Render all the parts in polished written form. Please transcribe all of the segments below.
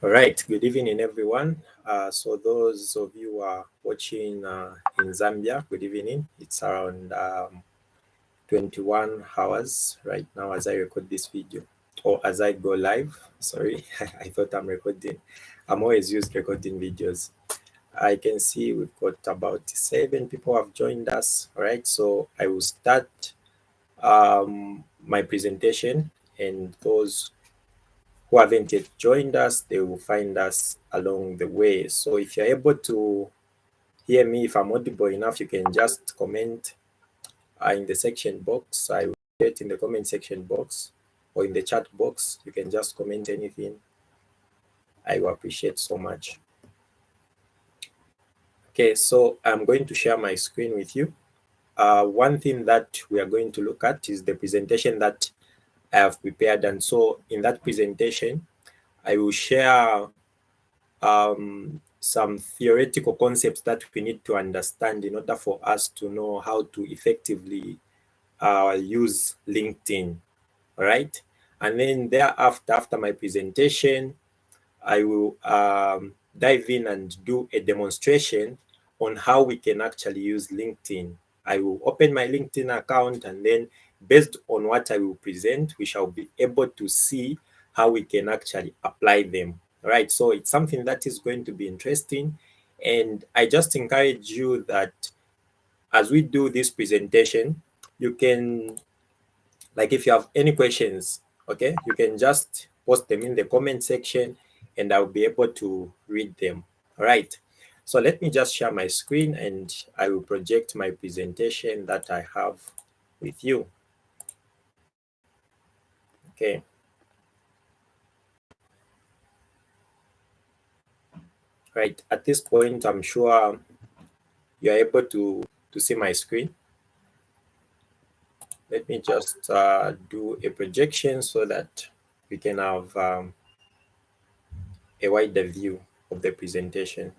All right, good evening, everyone. So those of you who are watching in Zambia, good evening. It's around 21 hours right now as I record this video, or as I go live. Sorry, I thought I'm recording. I'm always used to recording videos. I can see we've got about 7 people have joined us. All right, so I will start my presentation, and those who haven't yet joined us, they will find us along the way. So if you're able to hear me, if I'm audible enough, you can just comment in the section box. I will get in the comment section box or in the chat box. You can just comment anything. I will appreciate so much. Okay, so I'm going to share my screen with you. One thing that we are going to look at is the presentation that I have prepared. And so in that presentation, I will share some theoretical concepts that we need to understand in order for us to know how to effectively use LinkedIn. All right. And then thereafter, after my presentation, I will dive in and do a demonstration on how we can actually use LinkedIn. I will open my LinkedIn account, and then based on what I will present, we shall be able to see how we can actually apply them. All right, so it's something that is going to be interesting. And I just encourage you that as we do this presentation, you can, like, if you have any questions, okay, you can just post them in the comment section and I'll be able to read them. All right. So let me just share my screen and I will project my presentation that I have with you. Okay. Right. At this point, I'm sure you're able to see my screen. Let me just do a projection so that we can have a wider view of the presentation.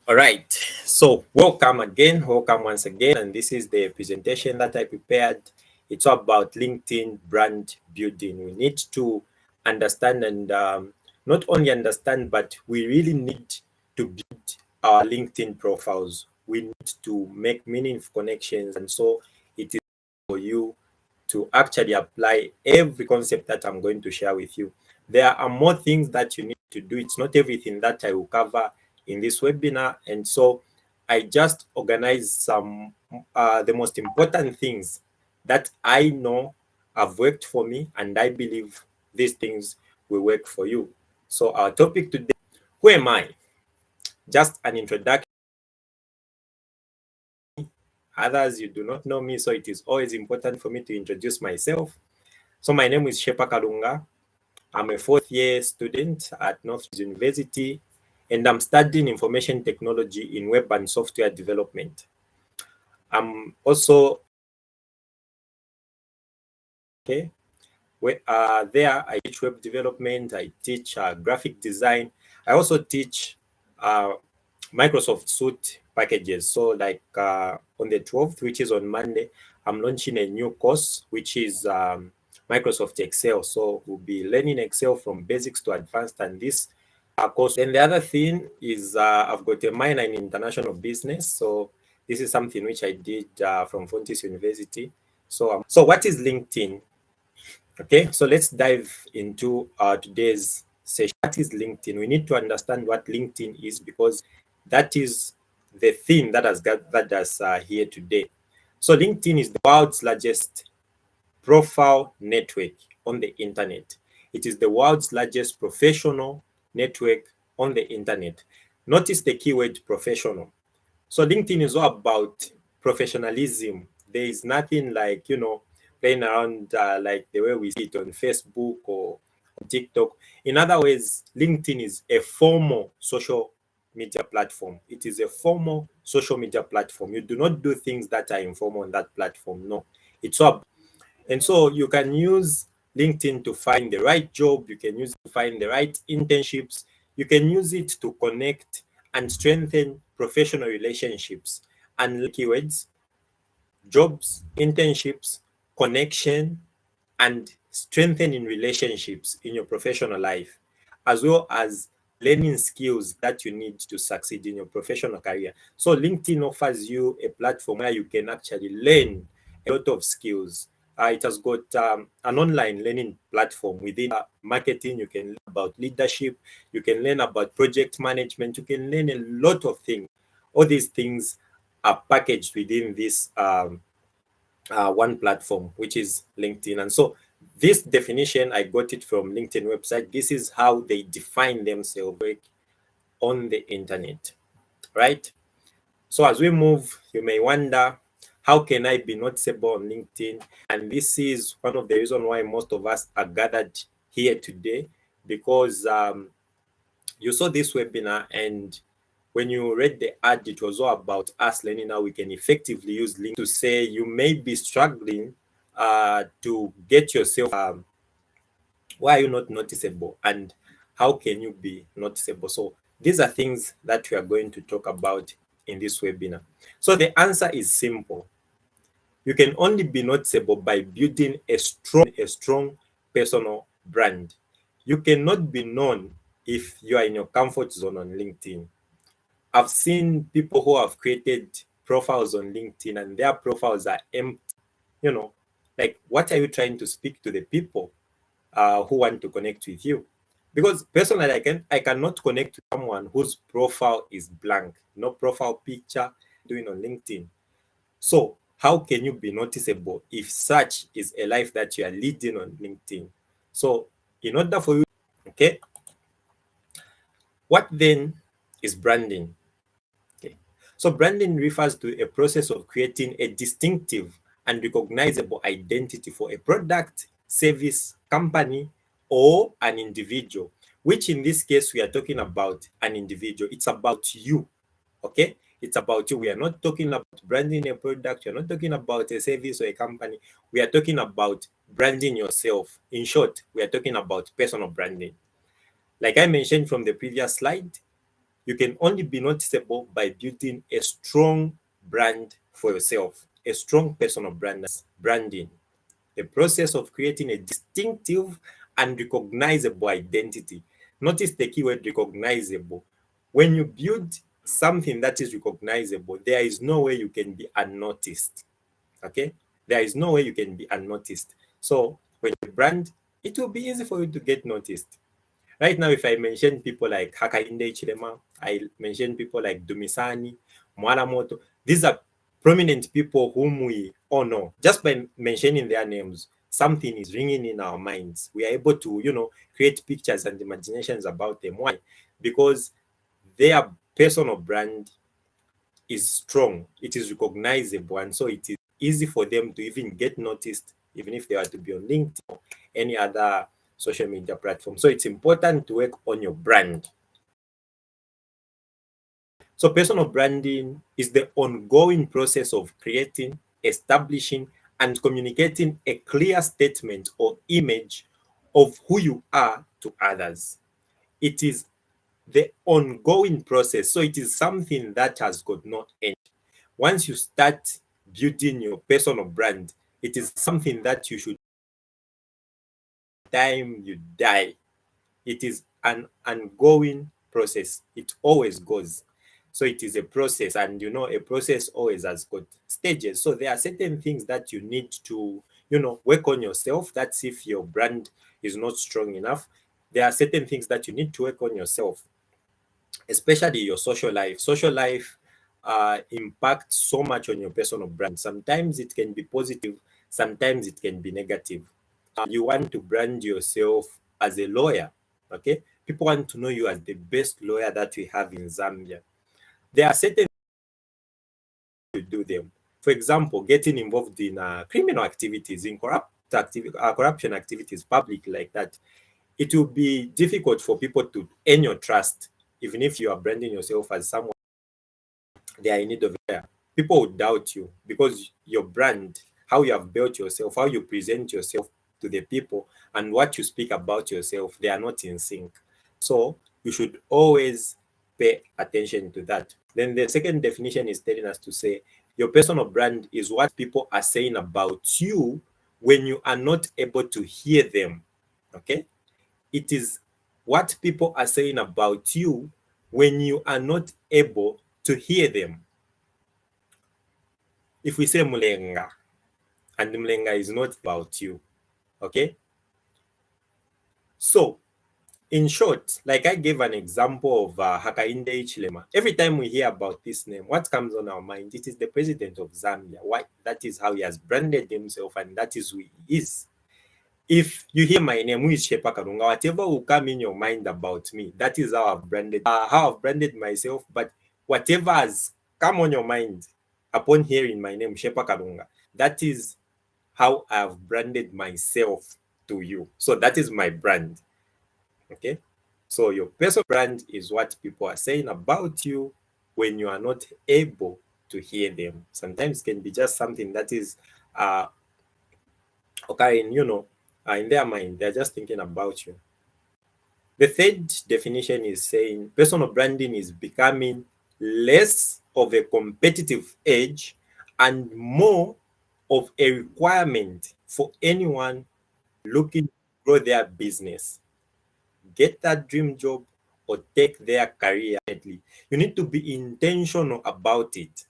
All right, so welcome again, welcome once again, and this is the presentation that I prepared. It's all about LinkedIn brand building. We need to understand and not only understand, but we really need to build our LinkedIn profiles. We need to make meaningful connections, and so it is for you to actually apply every concept that I'm going to share with you. There are more things that you need to do. It's not everything that I will cover in this webinar, and so I just organize some the most important things that I know have worked for me, and I believe these things will work for you. So our topic today, who am I? Just an introduction. Others, you do not know me, so it is always important for me to introduce myself. So my name is Shepa Kalunga. I'm a 4th-year student at North University, and I'm studying information technology in web and software development. I'm also there. I teach web development. I teach graphic design. I also teach Microsoft Suite packages. So, like on the 12th, which is on Monday, I'm launching a new course, which is Microsoft Excel. So we'll be learning Excel from basics to advanced, and this course. And the other thing is I've got a minor in international business. So this is something which I did from Fontis University. So what is LinkedIn? Okay, so let's dive into today's session. What is LinkedIn? We need to understand what LinkedIn is, because that is the thing that has gathered us here today. So LinkedIn is the world's largest profile network on the internet. It is the world's largest professional network on the internet. Notice the keyword professional. So LinkedIn is all about professionalism. There is nothing like, playing around like the way we see it on Facebook or on TikTok. In other words, LinkedIn is a formal social media platform. It is a formal social media platform. You do not do things that are informal on that platform. No, it's up. And so you can use LinkedIn to find the right job. You can use it to find the right internships. You can use it to connect and strengthen professional relationships. And keywords: jobs, internships, connection, and strengthening relationships in your professional life. as well as learning skills that you need to succeed in your professional career. So LinkedIn offers you a platform where you can actually learn a lot of skills. It has got an online learning platform within marketing. You can learn about leadership, you can learn about project management, you can learn a lot of things. All these things are packaged within this one platform, which is LinkedIn. And so this definition, I got it from LinkedIn website. This is how they define themselves on the internet, right? So as we move, you may wonder, how can I be noticeable on LinkedIn? And this is one of the reasons why most of us are gathered here today, because you saw this webinar, and when you read the ad, it was all about us learning how we can effectively use LinkedIn to say you may be struggling to get yourself, why are you not noticeable, and how can you be noticeable? So these are things that we are going to talk about in this webinar. So the answer is simple. You can only be noticeable by building a strong personal brand. You cannot be known if you are in your comfort zone on LinkedIn. I've seen people who have created profiles on LinkedIn and their profiles are empty. You know, like, what are you trying to speak to the people who want to connect with you? Because personally, I cannot connect to someone whose profile is blank, no profile picture, doing on LinkedIn. So how can you be noticeable if such is a life that you are leading on LinkedIn? So in order for you, okay, what then is branding? Okay. So branding refers to a process of creating a distinctive and recognizable identity for a product, service, company, or an individual, which in this case, we are talking about an individual. It's about you. Okay. It's about you. We are not talking about branding a product. You're not talking about a service or a company. We are talking about branding yourself. In short, we are talking about personal branding. Like I mentioned from the previous slide, you can only be noticeable by building a strong brand for yourself, a strong personal brand. Branding, the process of creating a distinctive and recognizable identity. Notice the keyword recognizable. When you build something that is recognizable, there is no way you can be unnoticed. Okay? There is no way you can be unnoticed. So when you brand, it will be easy for you to get noticed. Right now, if I mention people like Hakainde Chilema, I mention people like Dumisani, Mwaramoto, these are prominent people whom we all know. Just by mentioning their names, something is ringing in our minds. We are able to, create pictures and imaginations about them. Why? Because their personal brand is strong, it is recognizable, and so it is easy for them to even get noticed, even if they are to be on LinkedIn or any other social media platform. So it's important to work on your brand. So personal branding is the ongoing process of creating, establishing, and communicating a clear statement or image of who you are to others. It is the ongoing process. So it is something that has got no end. Once you start building your personal brand, it is something that you should, time you die. It is an ongoing process. It always goes. So it is a process, and a process always has got stages. So there are certain things that you need to, work on yourself. That's if your brand is not strong enough. There are certain things that you need to work on yourself, especially your social life. Social life impacts so much on your personal brand. Sometimes it can be positive, sometimes it can be negative. You want to brand yourself as a lawyer, okay? People want to know you as the best lawyer that we have in Zambia. There are certain to do them. For example, getting involved in criminal activities, in corruption activities, public like that. It will be difficult for people to earn your trust, even if you are branding yourself as someone they are in need of it. People will doubt you because your brand, how you have built yourself, how you present yourself to the people, and what you speak about yourself, they are not in sync. So you should always pay attention to that. Then the second definition is telling us to say your personal brand is what people are saying about you when you are not able to hear them. Okay? It is what people are saying about you when you are not able to hear them. If we say Mulenga, and Mulenga is not about you, okay? So, in short, like I gave an example of Hakainde Hichilema. Every time we hear about this name, what comes on our mind? It is the president of Zambia. Why? That is how he has branded himself, and that is who he is. If you hear my name, who is Shepa Karunga, whatever will come in your mind about me, that is how I've branded myself. But whatever has come on your mind upon hearing my name, Shepa Karunga, that is how I've branded myself to you. So that is my brand. Okay. So your personal brand is what people are saying about you when you are not able to hear them. Sometimes it can be just something that is uh, occurring, in their mind. They're just thinking about you. The third definition is saying personal branding is becoming less of a competitive edge and more of a requirement for anyone looking to grow their business, get that dream job, or take their career. You need to be intentional about it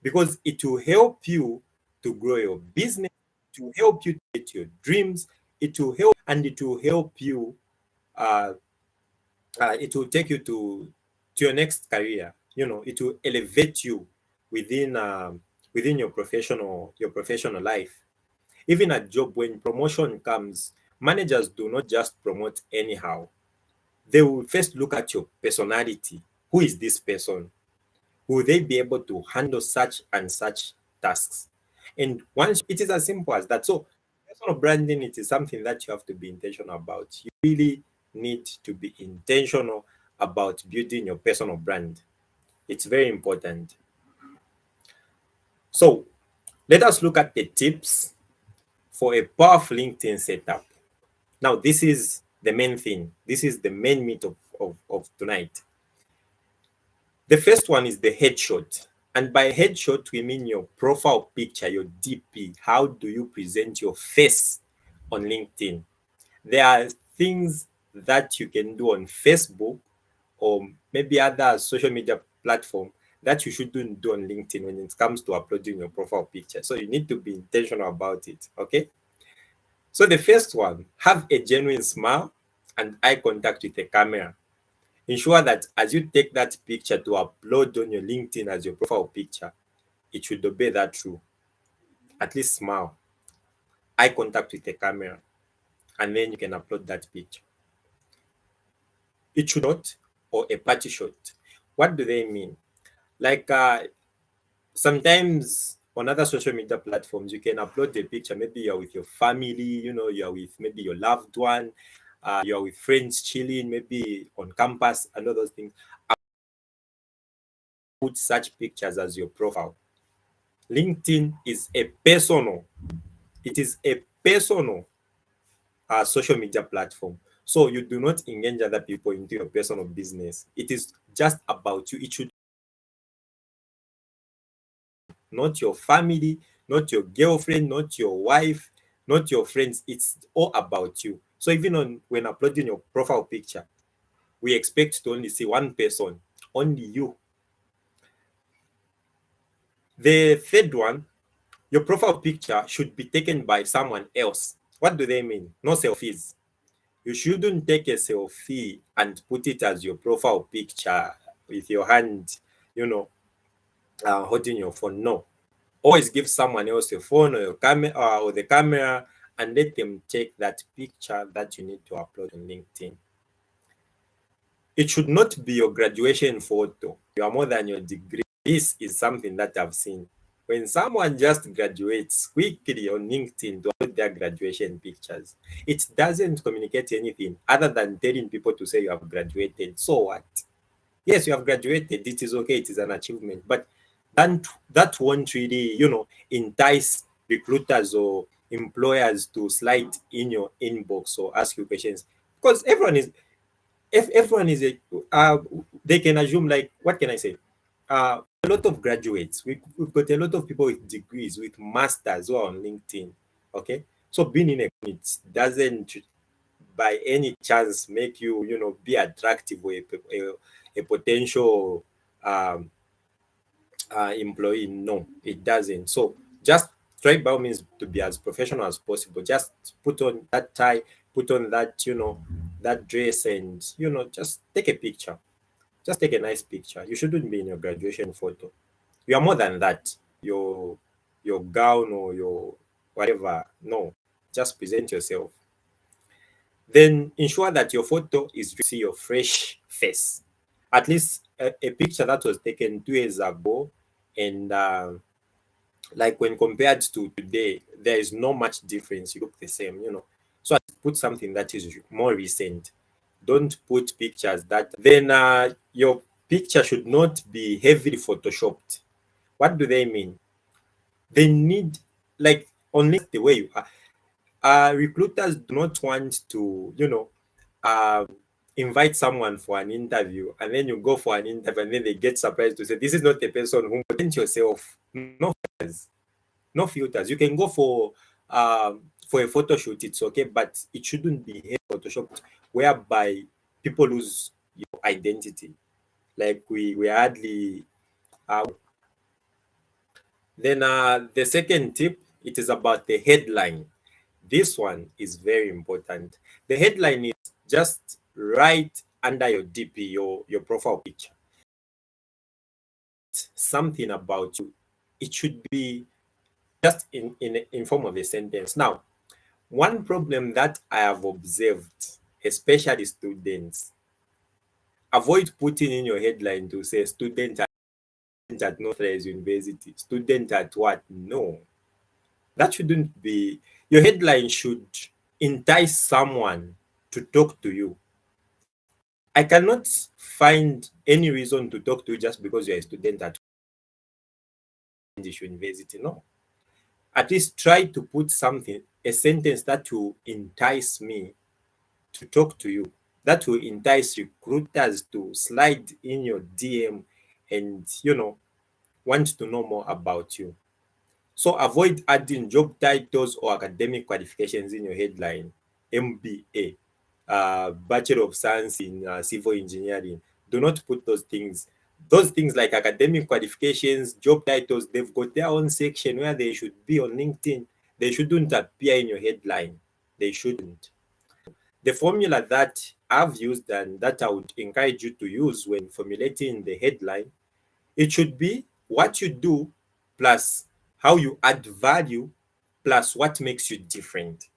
because it will help you to grow your business, it will help you to get your dreams, it will help you uh, it will take you to your next career. It will elevate you within within your professional life. Even at job, when promotion comes, managers do not just promote anyhow. They will first look at your personality. Who is this person? Will they be able to handle such and such tasks? And once it is as simple as that. So personal branding, it is something that you have to be intentional about. You really need to be intentional about building your personal brand. It's very important. So let us look at the tips for a powerful LinkedIn setup. Now, this is the main thing. This is the main meat of tonight. The first one is the headshot. And by headshot, we mean your profile picture, your DP. How do you present your face on LinkedIn? There are things that you can do on Facebook or maybe other social media platform that you shouldn't do on LinkedIn when it comes to uploading your profile picture. So you need to be intentional about it. Okay. So the first one, have a genuine smile and eye contact with the camera. Ensure that as you take that picture to upload on your LinkedIn as your profile picture, it should obey that rule. At least smile, eye contact with the camera, and then you can upload that picture. It should not or a party shot. What do they mean? Like sometimes on other social media platforms, you can upload the picture. Maybe you're with your family, you're with maybe your loved one, you're with friends chilling, maybe on campus and all those things. Put such pictures as your profile. LinkedIn is a personal, it is a personal social media platform. So you do not engage other people into your personal business. It is just about you. It should not your family, not your girlfriend, not your wife, not your friends. It's all about you. So even when uploading your profile picture, we expect to only see one person, only you. The third one, your profile picture should be taken by someone else. What do they mean? No selfies. You shouldn't take a selfie and put it as your profile picture with your hand, holding your phone. No. Always give someone else a phone or your camera or the camera and let them take that picture that you need to upload on LinkedIn. It should not be your graduation photo. You are more than your degree. This is something that I've seen. When someone just graduates quickly on LinkedIn to upload their graduation pictures, it doesn't communicate anything other than telling people to say you have graduated. So what? Yes, you have graduated. It is okay. It is an achievement. But that won't really, entice recruiters or employers to slide in your inbox or ask you questions because everyone is they can assume, like, what can I say? A lot of graduates. We've got a lot of people with degrees, with masters who are on LinkedIn. Okay, so being in a it by any chance make you, be attractive or a potential um, employee. No, it doesn't. So just try by all means to be as professional as possible. Just put on that tie, put on that, that dress, and, just take a picture. Just take a nice picture. You shouldn't be in your graduation photo. You are more than that. Your gown or your whatever. No, just present yourself. Then ensure that your photo is see your fresh face. At least a picture that was taken 2 years ago, and like when compared to today, there is no much difference. You look the same. So put something that is more recent. Don't put pictures that then your picture should not be heavily photoshopped. What do they mean? They need, like, only the way you are. Recruiters do not want to, uh, invite someone for an interview, and then you go for an interview and then they get surprised to say, this is not the person who present yourself. No filters. No filters. You can go for a photo shoot, it's okay, but it shouldn't be photoshopped whereby people lose your identity. Like we hardly then the second tip, it is about the headline. This one is very important. The headline is just right under your DP, your profile picture. Something about you. It should be just in form of a sentence. Now, one problem that I have observed, especially students, avoid putting in your headline to say student at Northrise University. Student at what? No. That shouldn't be. Your headline should entice someone to talk to you. I cannot find any reason to talk to you just because you're a student at this university. No. At least try to put something, a sentence that will entice me to talk to you, that will entice recruiters to slide in your DM and, want to know more about you. So avoid adding job titles or academic qualifications in your headline. MBA, Bachelor of Science in Civil Engineering. Do not put those things. Those things like academic qualifications, job titles, they've got their own section where they should be on LinkedIn. They shouldn't appear in your headline. They shouldn't. The formula that I've used and that I would encourage you to use when formulating the headline, it should be what you do plus how you add value plus what makes you different.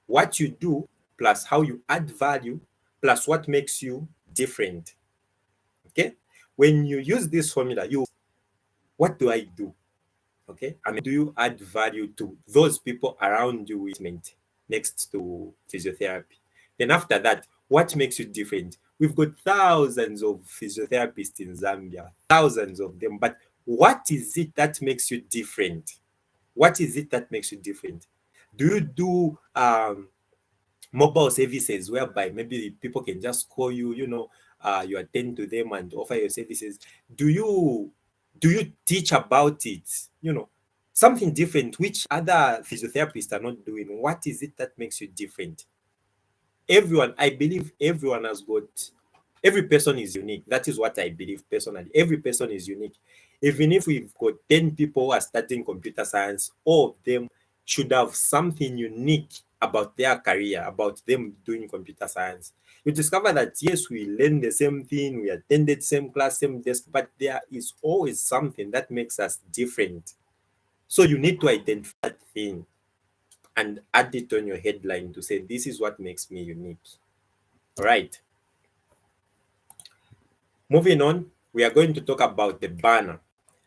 What you do plus how you add value plus what makes you different. Okay? When you use this formula, what do I do? Okay? I mean, do you add value to those people around you with next to physiotherapy? Then after that, what makes you different? We've got thousands of physiotherapists in Zambia, thousands of them. But what is it that makes you different? What is it that makes you different? Do you do mobile services whereby maybe people can just call you, you attend to them and offer your services? Do you teach about it? Something different which other physiotherapists are not doing. What is it that makes you different? I believe every person is unique. That is what I believe personally. Every person is unique. Even if we've got 10 people who are studying computer science, all of them should have something unique about their career, about them doing computer science. You discover that yes, we learn the same thing, we attended same class, same desk, but there is always something that makes us different. So you need to identify that thing and add it on your headline to say, this is what makes me unique. All right. Moving on, we are going to talk about the banner,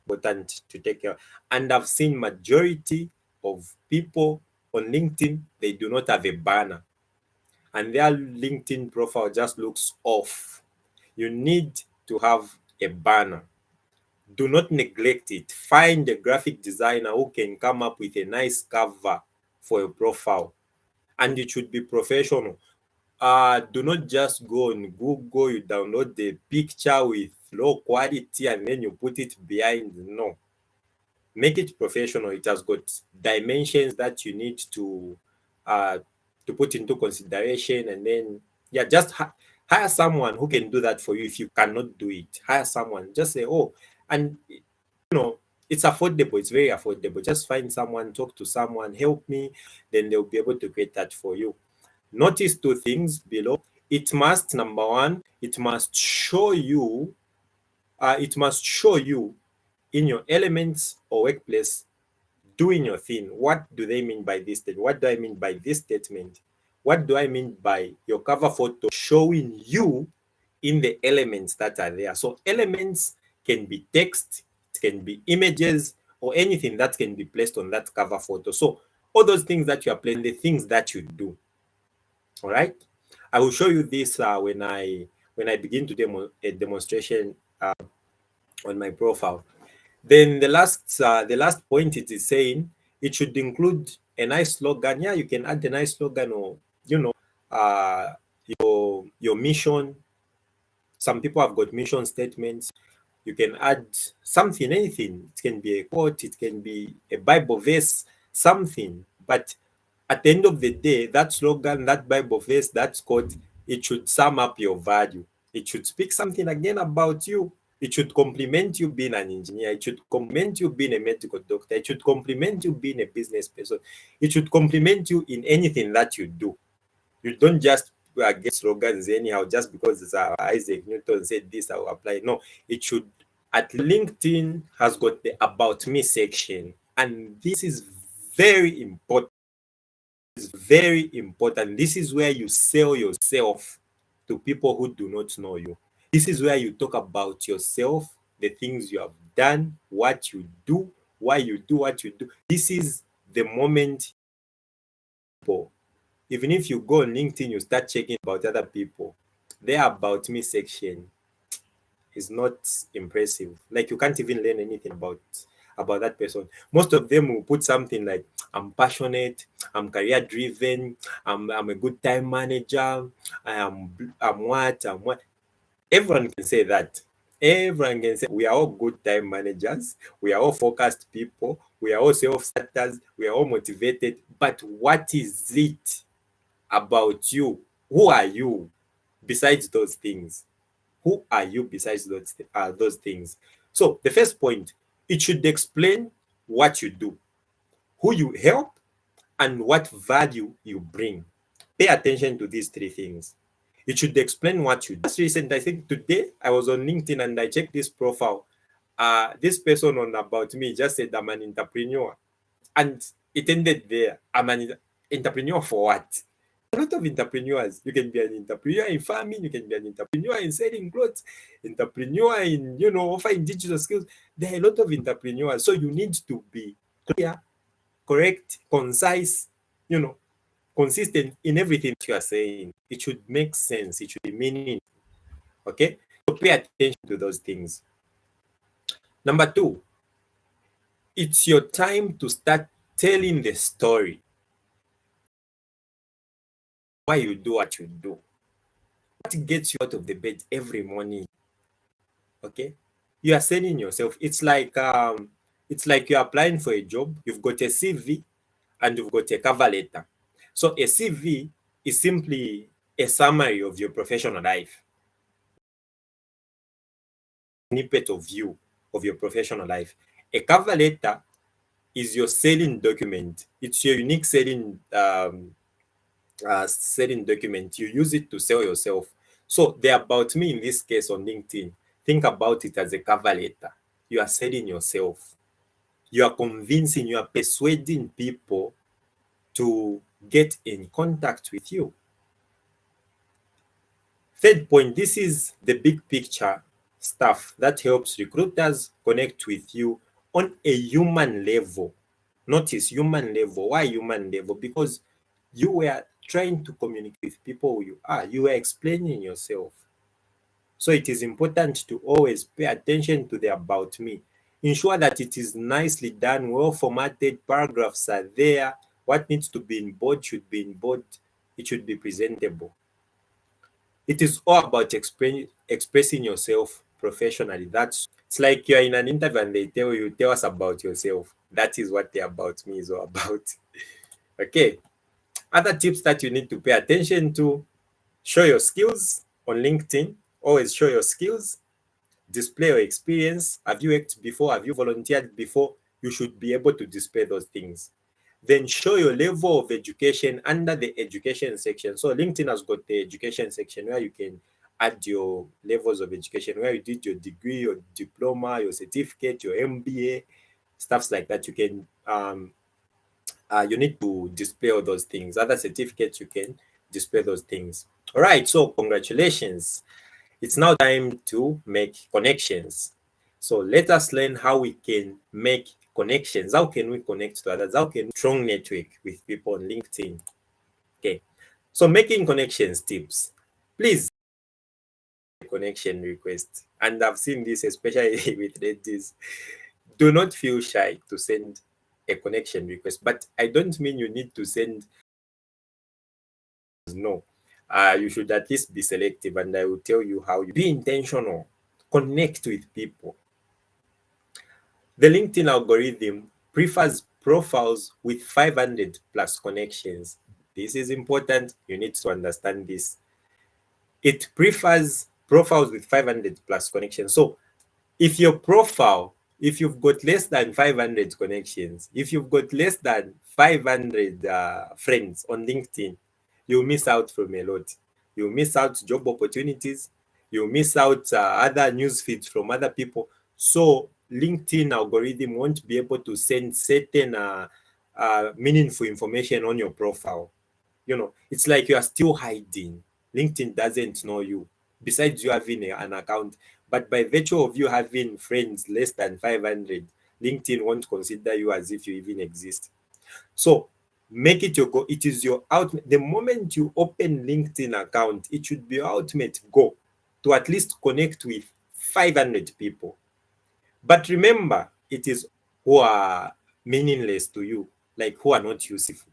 important to take care. And I've seen majority of people on LinkedIn, they do not have a banner. And their LinkedIn profile just looks off. You need to have a banner. Do not neglect it. Find a graphic designer who can come up with a nice cover for your profile. And it should be professional. Do not just go on Google, you download the picture with low quality and then you put it behind. No. Make it professional. It has got dimensions that you need to to put into consideration, and then yeah, just hire someone who can do that for you. If you cannot do it, hire someone. Just say, oh, and it's affordable. It's very affordable. Just find someone, talk to someone, help me, then they'll be able to create that for you. Notice two things below. It must, number one, it must show you in your elements or workplace doing your thing. What do they mean by this statement? What do I mean by this statement? What do I mean by your cover photo showing you in the elements that are there? So elements can be text, it can be images, or anything that can be placed on that cover photo. So all those things that you are playing, the things that you do. All right. I will show you this when I begin to demo a demonstration on my profile. Then the last point, it is saying it should include a nice slogan. Yeah, you can add a nice slogan, or uh, your mission. Some people have got mission statements. You can add something, anything. It can be a quote, it can be a Bible verse, something. But at the end of the day, that slogan, that Bible verse, that quote, it should sum up your value. It should speak something again about you. It should complement you being an engineer. It should complement you being a medical doctor. It should complement you being a business person. It should complement you in anything that you do. You don't just get slogans anyhow just because Isaac Newton said this, I will apply. No, it should. At LinkedIn has got the About Me section, and this is very important. It's very important. This is where you sell yourself to people who do not know you. This is where you talk about yourself, the things you have done, what you do, why you do what you do. This is the moment. Even if you go on LinkedIn, you start checking about other people, their About Me section is not impressive. Like, you can't even learn anything about that person. Most of them will put something like, I'm passionate, I'm career driven, I'm a good time manager, I'm what. Everyone can say that. Everyone can say we are all good time managers, we are all focused people, we are all self-starters, we are all motivated. But what is it about you? Who are you besides those things? Who are you besides those things? So the first point, it should explain what you do, who you help, and what value you bring. Pay attention to these three things. It should explain what you do. Just recent, I think today, I was on LinkedIn and I checked this profile. This person on About Me just said, I'm an entrepreneur. And it ended there. I'm an entrepreneur for what? A lot of entrepreneurs. You can be an entrepreneur in farming, you can be an entrepreneur in selling clothes, entrepreneur in, offering digital skills. There are a lot of entrepreneurs. So you need to be clear, correct, concise, consistent in everything you are saying. It should make sense. It should be meaning. Okay? So pay attention to those things. Number two, it's your time to start telling the story. Why you do what you do. What gets you out of the bed every morning? Okay? You are selling yourself. It's like you're applying for a job. You've got a CV and you've got a cover letter. So a CV is simply a summary of your professional life. Snippet of you, of your professional life. A cover letter is your selling document. It's your unique selling document. You use it to sell yourself. So the About Me in this case on LinkedIn, think about it as a cover letter. You are selling yourself. You are convincing, you are persuading people to get in contact with you. Third point, this is the big picture stuff that helps recruiters connect with you on a human level. Notice human level. Why human level? Because you were trying to communicate with people who you are. You were explaining yourself. So it is important to always pay attention to the About Me. Ensure that it is nicely done, well formatted, paragraphs are there. What needs to be in bold should be in bold. It should be presentable. It is all about expressing yourself professionally. It's like you're in an interview and they tell us about yourself. That is what the About Me is all about. Okay. Other tips that you need to pay attention to: show your skills on LinkedIn. Always show your skills. Display your experience. Have you worked before? Have you volunteered before? You should be able to display those things. Then show your level of education under the education section. So LinkedIn has got the education section where you can add your levels of education, where you did your degree, your diploma, your certificate, your MBA, stuffs like that. You can you need to display all those things. Other certificates, you can display those things. All right, so congratulations. It's now time to make connections. So let us learn how we can make connections. How can we connect to others? How can we strong network with people on LinkedIn? Okay, so making connections tips. Please connection request. And I've seen this especially with ladies. Do not feel shy to send a connection request, but I don't mean you need to send. No, you should at least be selective, and I will tell you how. You be intentional. Connect with people. The LinkedIn algorithm prefers profiles with 500 plus connections. This is important. You need to understand this. It prefers profiles with 500 plus connections. So if your profile, if you've got less than 500 connections, if you've got less than 500 friends on LinkedIn, you'll miss out from a lot. You'll miss out job opportunities. You'll miss out other news feeds from other people. So LinkedIn algorithm won't be able to send certain meaningful information on your profile. You know, it's like you are still hiding. LinkedIn doesn't know you, besides you having an account. But by virtue of you having friends less than 500, LinkedIn won't consider you as if you even exist. So make it your goal. It is your ultimate. The moment you open LinkedIn account, it should be your ultimate goal to at least connect with 500 people. But remember, it is who are meaningless to you, like who are not useful.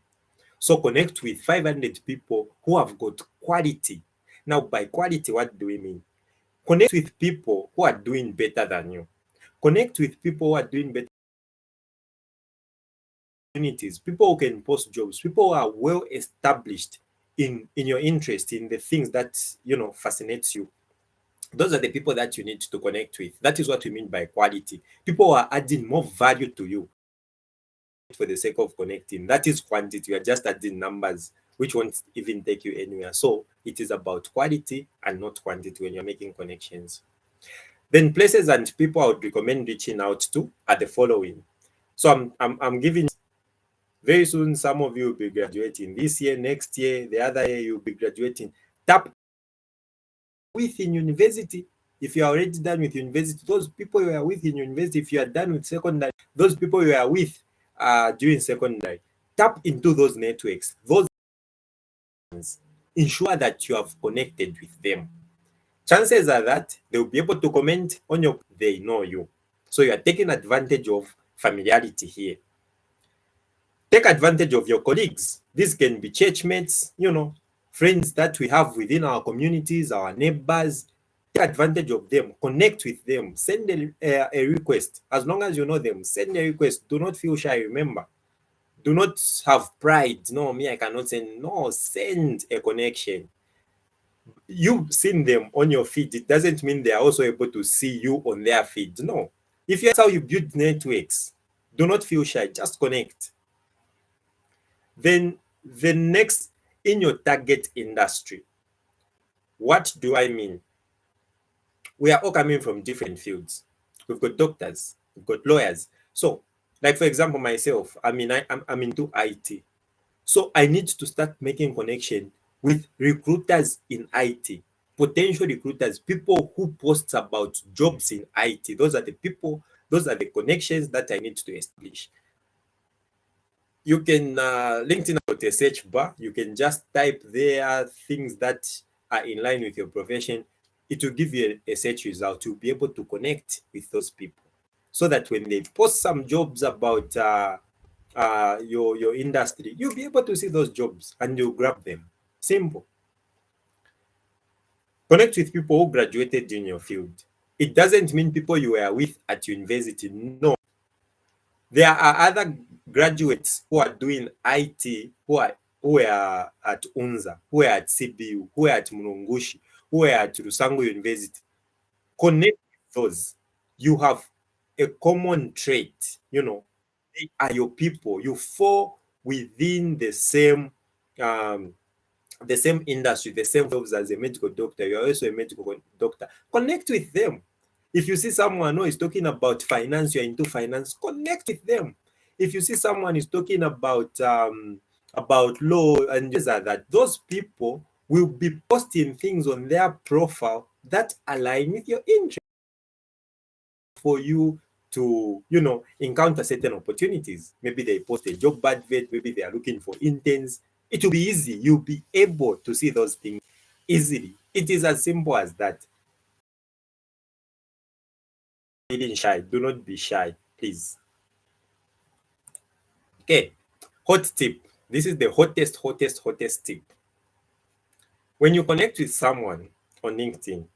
So connect with 500 people who have got quality. Now, by quality, what do we mean? Connect with people who are doing better than you. Connect with people who are doing better opportunities, people who can post jobs, people who are well established in your interest, in the things that fascinates you. Those are the people that you need to connect with. That is what we mean by quality. People who are adding more value to you for the sake of connecting. That is quantity. You are just adding numbers which won't even take you anywhere. So it is about quality and not quantity when you're making connections. Then places and people I would recommend reaching out to are the following. So I'm giving very soon. Some of you will be graduating this year, next year, the other year you'll be graduating. Tap within university. If you are already done with university, those people you are with in university, if you are done with secondary, those people you are with during secondary, tap into those networks, those ensure that you have connected with them. Chances are that they will be able to comment on your, they know you. So you are taking advantage of familiarity here. Take advantage of your colleagues. These can be church mates, friends that we have within our communities, our neighbors. Take advantage of them, connect with them, send a request. As long as you know them, send a request. Do not feel shy, remember. Do not have pride. No, me, I cannot send. No, send a connection. You've seen them on your feed. It doesn't mean they are also able to see you on their feed. No. If that's how you build networks, do not feel shy. Just connect. Then the next, in your target industry. What do I mean? We are all coming from different fields. We've got doctors, we've got lawyers. So, like for example, myself, I'm into IT. So I need to start making connection with recruiters in IT, potential recruiters, people who post about jobs in IT. Those are the people, those are the connections that I need to establish. You can LinkedIn out a search bar. You can just type there things that are in line with your profession. It will give you a search result. You'll be able to connect with those people, so that when they post some jobs about your industry, you'll be able to see those jobs and you'll grab them. Simple. Connect with people who graduated in your field. It doesn't mean people you were with at university. No, there are other graduates who are doing IT, who are who were at Unza, who were at CBU, who were at Mulungushi, who were at Rusango University. Connect with those. You have a common trait, they are your people. You fall within um, the same industry, the same jobs as a medical doctor. You're also a medical doctor. Connect with them. If you see someone who is talking about finance, you're into finance, connect with them. If you see someone is talking about law and that, those people will be posting things on their profile that align with your interest for you to, encounter certain opportunities. Maybe they post a job advert, maybe they are looking for interns. It will be easy. You'll be able to see those things easily. It is as simple as that. Feeling shy, do not be shy, please. Okay, hot tip. This is the hottest tip. When you connect with someone on LinkedIn,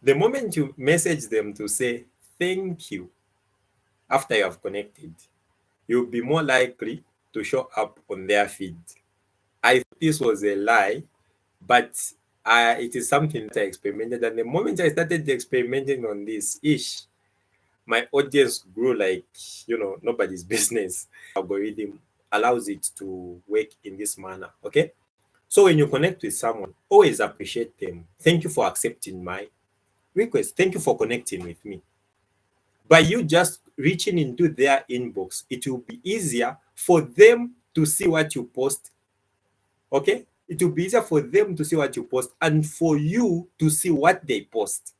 the moment you message them to say thank you after you have connected, you'll be more likely to show up on their feed. I thought this was a lie, but it is something that I experimented. And the moment I started experimenting on this, my audience grew like, nobody's business. Algorithm allows it to work in this manner. Okay. So when you connect with someone, always appreciate them. Thank you for accepting my request. Thank you for connecting with me. By you just reaching into their inbox, it will be easier for them to see what you post. Okay? It will be easier for them to see what you post and for you to see what they post.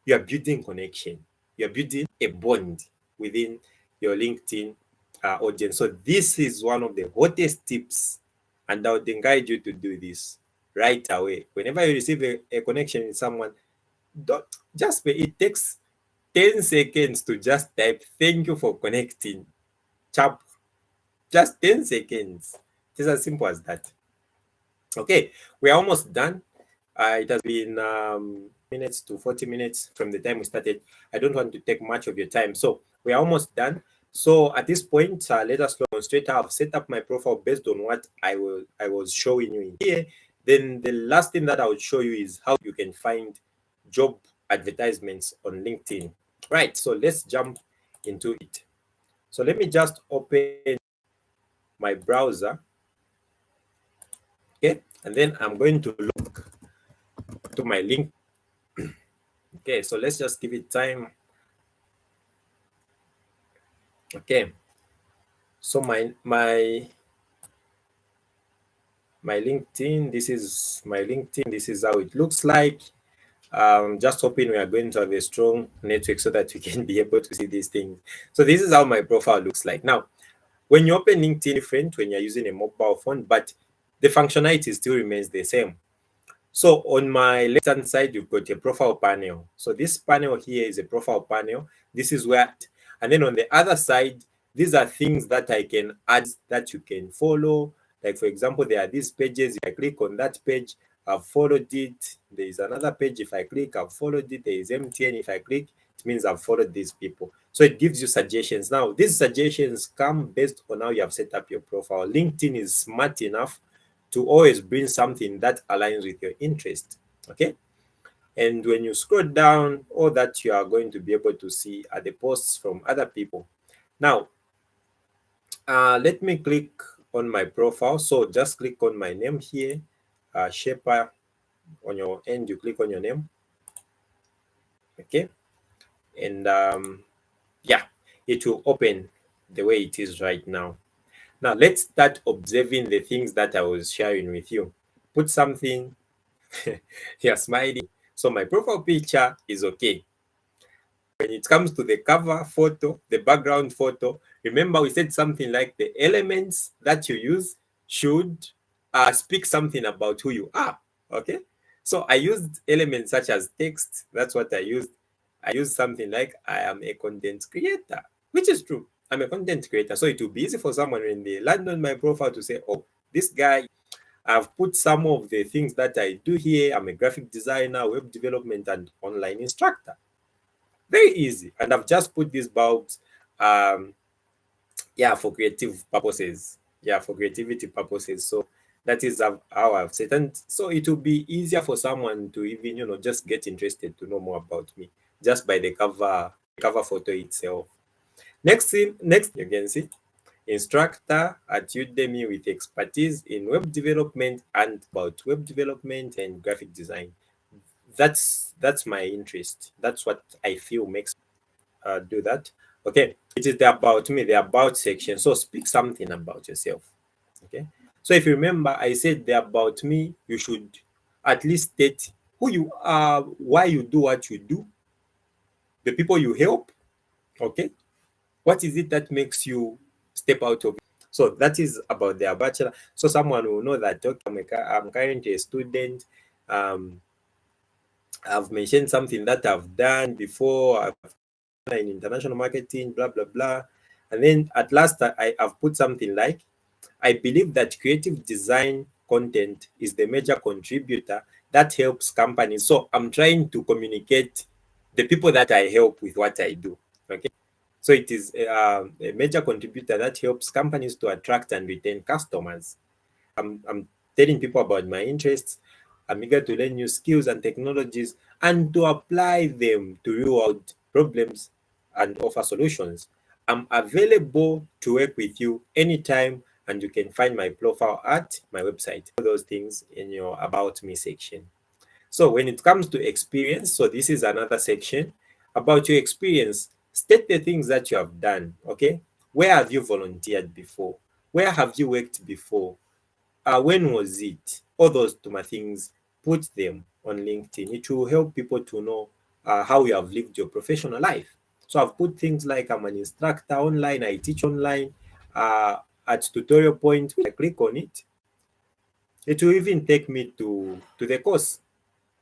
You are building connection. You are building a bond within your LinkedIn audience. So this is one of the hottest tips, and I would encourage you to do this right away. Whenever you receive a connection with someone, don't just it takes 10 seconds to just type thank you for connecting. Chap, just 10 seconds. It is as simple as that. Okay, we're almost done. It has been minutes to 40 minutes from the time we started. I don't want to take much of your time. So we are almost done. So at this point, let us demonstrate how I've set up my profile based on what I was showing you in here. Then the last thing that I would show you is how you can find job advertisements on LinkedIn. Right, so let's jump into it. So let me just open my browser. Okay, and then I'm going to look to my link. Okay, so let's just give it time. Okay, so my LinkedIn, this is my LinkedIn. This is how it looks like. Just hoping we are going to have a strong network so that we can be able to see these things. So this is how my profile looks like. Now, when you open LinkedIn, different when you're using a mobile phone, but the functionality still remains the same. So on my left-hand side, you've got a profile panel. So this panel here is a profile panel. This is where, and then on the other side, these are things that I can add that you can follow. Like for example, there are these pages. If I click on that page, I've followed it. There is another page. If I click, I've followed it. There is MTN. If I click, it means I've followed these people. So it gives you suggestions. Now, these suggestions come based on how you have set up your profile. LinkedIn is smart enough to always bring something that aligns with your interest. Okay. And when you scroll down, all that you are going to be able to see are the posts from other people. Now, let me click on my profile. So just click on my name here, Shepa. On your end, you click on your name. Okay. And yeah, it will open the way it is right now. Now, let's start observing the things that I was sharing with you. Put something, you're smiling. So my profile picture is okay. When it comes to the cover photo, the background photo, remember we said something like the elements that you use should speak something about who you are, okay? So I used elements such as text. That's what I used. I used something like I am a content creator, which is true. I'm a content creator. So it will be easy for someone when they land on my profile to say, oh, this guy, I've put some of the things that I do here. I'm a graphic designer, web development, and online instructor. Very easy. And I've just put these bulbs, yeah, for creative purposes. yeah, for creativity purposes. So that is how I've said. And so it will be easier for someone to even, just get interested to know more about me just by the cover photo itself. Next thing, next you can see instructor at Udemy with expertise in web development and about web development and graphic design. That's my interest. That's what I feel makes do that. Okay, it is the about me, the about section. So speak something about yourself. Okay, so if you remember, I said the about me, you should at least state who you are, why you do what you do, the people you help. Okay, what is it that makes you step out of? So that is about their bachelor. So someone will know that, okay, I'm currently a student. um I've mentioned something that I've done before. I've done in international marketing, blah blah blah. And then at last I've put something like, I believe that creative design content is the major contributor that helps companies. So I'm trying to communicate the people that I help with what I do. Okay. So it is a major contributor that helps companies to attract and retain customers. I'm telling people about my interests. I'm eager to learn new skills and technologies and to apply them to real world problems and offer solutions. I'm available to work with you anytime, and you can find my profile at my website. All those things in your About Me section. So when it comes to experience, so this is another section about your experience. State the things that you have done. Okay, where have you volunteered before? Where have you worked before? When was it? All those Tuma things, put them on LinkedIn. It will help people to know how you have lived your professional life. So I've put things like I'm an instructor online, I teach online. At tutorial point, I click on it. It will even take me to the course.